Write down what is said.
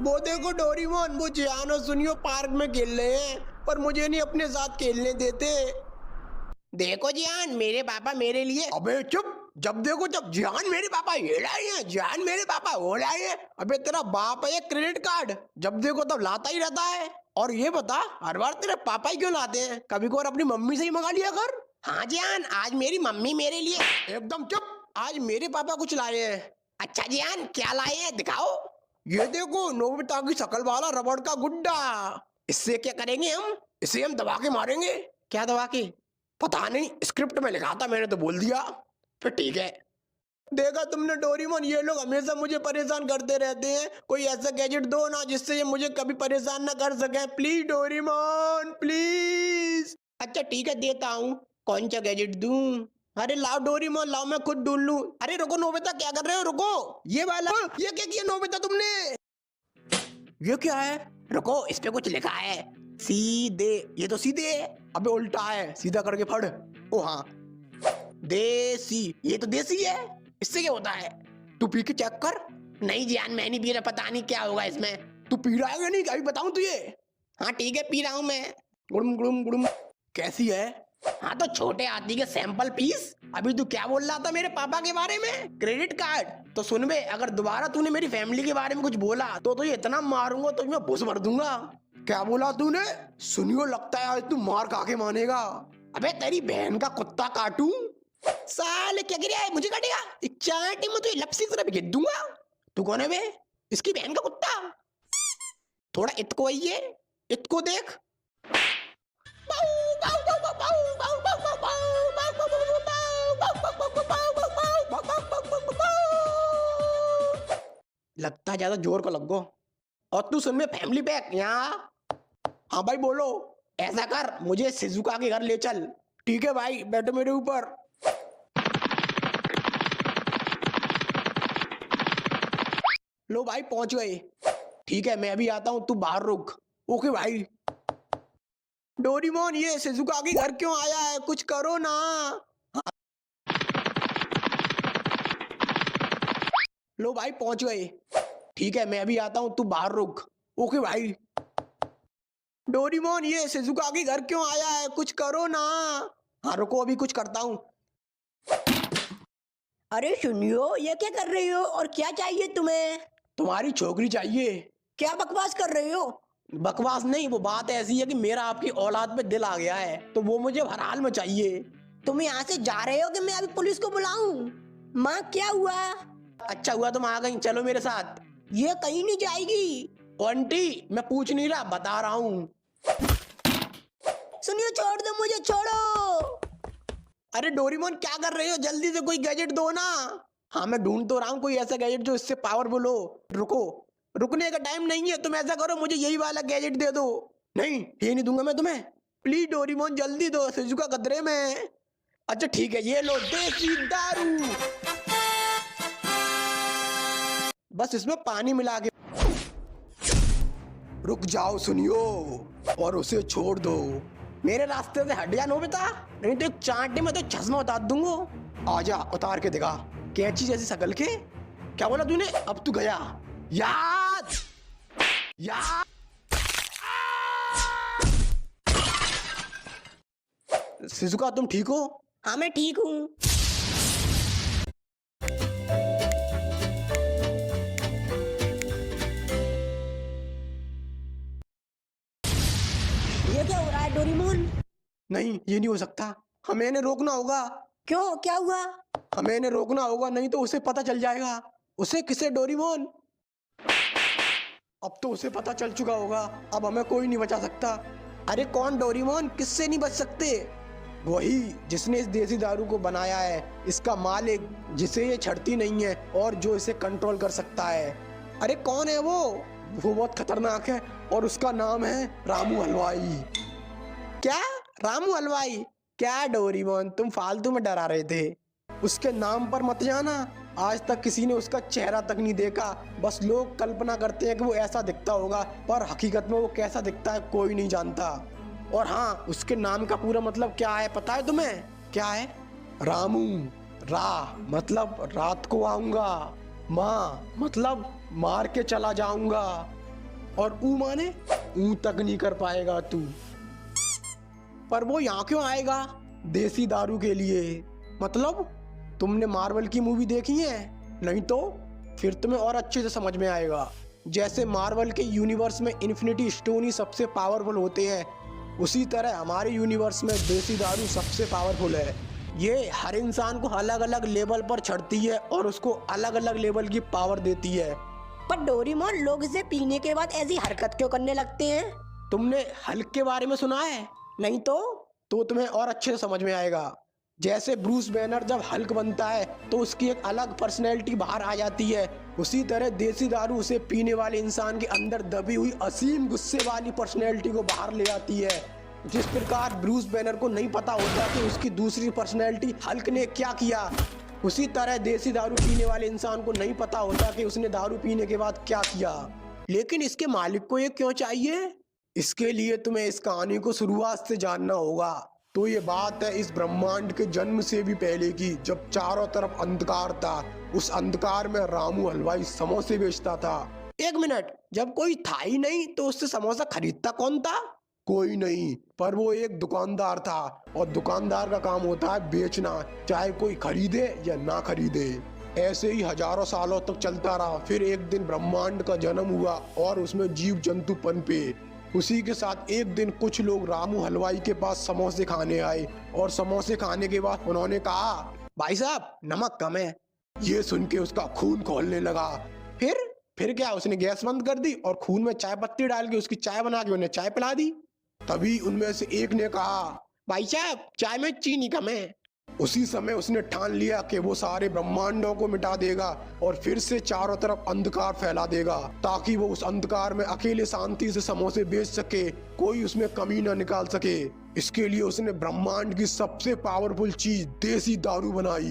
वो देखो डोरेमोन, वो जियान और सुनियो पार्क में खेल रहे हैं, पर मुझे नहीं अपने साथ खेलने देते। देखो जियान, मेरे पापा मेरे लिए। अबे चुप, जब देखो जब जियान मेरे पापा ये लाए हैं, जियान मेरे पापा वो लाए हैं। अबे तेरा बाप है क्रेडिट कार्ड, जब देखो तब लाता ही रहता है। और ये बता, हर बार तेरे पापा ही क्यों लाते हैं? कभी को अपनी मम्मी से ही मंगा लिया कर। हाँ जियान, आज मेरी मम्मी मेरे लिए। एकदम चुप, आज मेरे पापा कुछ लाए हैं। अच्छा जियान, क्या लाए हैं दिखाओ। ये देखो, नोबिता की शकल वाला रबड़ का गुड्डा। इससे क्या करेंगे हम? इसे हम दबा के मारेंगे। क्या दबा के? पता नहीं, स्क्रिप्ट में लिखा था, मैंने तो बोल दिया। फिर ठीक है। देखा तुमने डोरेमोन, ये लोग हमेशा मुझे परेशान करते रहते हैं। कोई ऐसा गैजेट दो ना जिससे ये मुझे कभी परेशान ना कर सके। Please Doraemon, please. अच्छा ठीक है, देता हूँ। कौन सा गैजेट दूं? अरे लाओ डोरेमोन, लाओ, मैं खुद ढूंढ लूं। अरे रुको नोबिता, क्या कर रहे हो? रुको, ये वाला। ये क्या किया नोबिता तुमने? ये क्या है? रुको, इस पे कुछ लिखा है। सीधे, ये तो सीधे है। अबे उल्टा है, सीधा करके पढ़। ओ हाँ, देसी, ये तो देसी है। इससे क्या होता है? तू पी के चेक कर। नहीं जियान, मैं नहीं पी रहा, पता नहीं क्या होगा इसमें। तू पी रहा है या नहीं, अभी बताऊं तुझे? हाँ ठीक है, पी रहा हूँ मैं। गुड़ुम गुड़ुम गुड़ुम। कैसी है? हाँ तो छोटे हाथी के सैंपल पीस। अभी तू क्या बोल रहा था मेरे पापा के बारे में? Credit card. तो सुन बे, अगर दोबारा तूने मेरी फैमिली के बारे में कुछ बोला तो तुझे इतना मारूंगा तो मैं भूस भर दूंगा। क्या बोला तूने? सुनियो, लगता है आज तू मार खा के मानेगा। अबे तेरी बहन का कुत्ता काटूं? साले क्या गिरा है, मुझे काटेगा? एक चांटी में तो लपसी तरह भी दूंगा। तू कौन है बे? इसकी बहन का कुत्ता। थोड़ा इतको आइए, इतको देख। लगता ज्यादा जोर को लग गो। और तू सुन में फैमिली पैक यहाँ। हाँ भाई बोलो। ऐसा कर, मुझे शिजुका के घर ले चल। ठीक है भाई, बैठो मेरे ऊपर। लो भाई, पहुंच गए। ठीक है, मैं अभी आता हूँ, तू बाहर रुक। ओके भाई। डोरेमोन, ये शिजुका के घर क्यों आया है? कुछ करो ना। लो भाई, पहुंच गए। ठीक है, मैं अभी आता हूँ, तू बाहर रुक। ओके भाई। डोरेमोन, ये शिजुका के घर क्यों आया है? कुछ करो ना। हाँ रुको, अभी कुछ करता हूँ। अरे सुनियो, ये क्या कर रही हो और क्या चाहिए तुम्हें? तुम्हारी छोकरी चाहिए। क्या बकवास कर रही हो? बकवास नहीं, वो बात ऐसी है कि मेरा आपकी औलाद पे दिल आ गया है, तो वो मुझे हर हाल में चाहिए। तुम यहाँ से जा रहे हो कि मैं अभी पुलिस को बुलाऊं? माँ, क्या हुआ? अच्छा हुआ तुम आ गई, चलो मेरे साथ। ये कहीं नहीं जाएगी। आंटी, मैं पूछ नहीं रहा, बता रहा हूँ। सुनियो, छोड़ दो मुझे, छोड़ो। अरे डोरेमोन, क्या कर रहे हो? जल्दी से कोई गैजेट दो ना। हाँ मैं ढूंढ तो रहा हूँ कोई ऐसा गैजेट जो इससे पावरफुल हो। रुको, रुकने का टाइम नहीं है, तुम ऐसा करो, मुझे यही वाला गैजेट दे दो। नहीं, ये नहीं दूंगा मैं तुम्हें। प्लीज डोरेमोन, जल्दी दो, शिजुका खतरे में है। अच्छा ठीक है, ये लो देसी दारू। बस इसमें पानी मिला के। रुक जाओ सुनियो, और उसे छोड़ दो। मेरे रास्ते से हट जा नोबिता, नहीं तो एक चांटे में तो चश्मा उतार दूंगा। आजा, उतार के दिखा। कैंची जैसी शकल के। क्या बोला तूने? अब तू गया। याद याद। शिजुका, तुम ठीक हो? हाँ मैं ठीक हूँ। ये क्या हो रहा है डोरेमोन? नहीं, ये नहीं हो सकता, हमें इन्हें रोकना होगा। क्यों, क्या हुआ? हमें इन्हें रोकना होगा, नहीं तो उसे पता चल जाएगा। उसे किसे? डोरेमोन, अब तो उसे पता चल चुका होगा, अब हमें कोई नहीं बचा सकता। अरे कौन डोरेमोन? किससे नहीं बच सकते? वही जिसने इस देसी दारू को बनाया है, इसका मालिक, जिसे ये छड़ती नहीं है और जो इसे कंट्रोल कर सकता है। अरे कौन है वो? वो बहुत खतरनाक है और उसका नाम है रामू हलवाई। क्या? रामू हलवाई? क्या डोरेमोन, तुम फालतू में डरा रहे थे। उसके नाम पर मत जाना, आज तक किसी ने उसका चेहरा तक नहीं देखा। बस लोग कल्पना करते हैं कि वो ऐसा दिखता होगा, पर हकीकत में वो कैसा दिखता है कोई नहीं जानता। और हाँ, उसके नाम का पूरा मतलब क्या है पता है तुम्हें? क्या है? रामू। रा मतलब रात को आऊंगा, माँ मतलब मार के चला जाऊंगा, और ऊ माने ऊ तक नहीं कर पाएगा तू। पर वो यहाँ क्यों आएगा? देसी दारू के लिए। मतलब तुमने मार्वल की मूवी देखी है? नहीं तो फिर तुम्हें और अच्छे से समझ में आएगा। जैसे मार्वल के यूनिवर्स में इन्फिनिटी स्टोन ही सबसे पावरफुल होते हैं, उसी तरह हमारे यूनिवर्स में देसी दारू सबसे पावरफुल है। ये हर इंसान को अलग अलग लेवल पर चढ़ती है और उसको अलग अलग लेवल की पावर देती है। पर डोरेमोन, लोग इसे पीने के बाद ऐसी हरकत क्यों करने लगते हैं? तुमने हल्क के बारे में सुना है? नहीं तो तुम्हें और अच्छे से समझ में आएगा। जैसे ब्रूस बैनर जब हल्क बनता है तो उसकी एक अलग पर्सनैलिटी बाहर आ जाती है, उसी तरह देसी दारू उसे पीने वाले इंसान के अंदर दबी हुई असीम गुस्से वाली पर्सनैलिटी को बाहर ले आती है। जिस प्रकार ब्रूस बैनर को नहीं पता होता कि उसकी दूसरी पर्सनैलिटी हल्क ने क्या किया, उसी तरह देसी दारू पीने वाले इंसान को नहीं पता होता कि उसने दारू पीने के बाद क्या किया। लेकिन इसके मालिक को ये क्यों चाहिए? इसके लिए तुम्हें इस कहानी को शुरुआत से जानना होगा। तो ये बात है इस ब्रह्मांड के जन्म से भी पहले की, जब चारों तरफ अंधकार था। उस अंधकार में रामू हलवाई समोसे बेचता था। एक मिनट, जब कोई था ही नहीं तो उससे समोसा खरीदता कौन था? कोई नहीं, पर वो एक दुकानदार था, और दुकानदार का काम होता है बेचना, चाहे कोई खरीदे या ना खरीदे। ऐसे ही हजारों सालों तक चलता रहा। फिर एक दिन ब्रह्मांड का जन्म हुआ और उसमें जीव जंतु पनपे। उसी के साथ एक दिन कुछ लोग रामू हलवाई के पास समोसे खाने आए, और समोसे खाने के बाद उन्होंने कहा, भाई साहब नमक कम है। ये सुन के उसका खून खौलने लगा। फिर क्या, उसने गैस बंद कर दी और खून में चाय पत्ती डाल के उसकी चाय बना के उन्हें चाय पिला दी। तभी उनमें से एक ने कहा, भाई साहब चाय में चीनी कम है। उसी समय उसने ठान लिया कि वो सारे ब्रह्मांडों को मिटा देगा और फिर से चारों तरफ अंधकार फैला देगा, ताकि वो उस अंधकार में अकेले शांति से समोसे बेच सके, कोई उसमें कमी न निकाल सके। इसके लिए उसने ब्रह्मांड की सबसे पावरफुल चीज देसी दारू बनाई।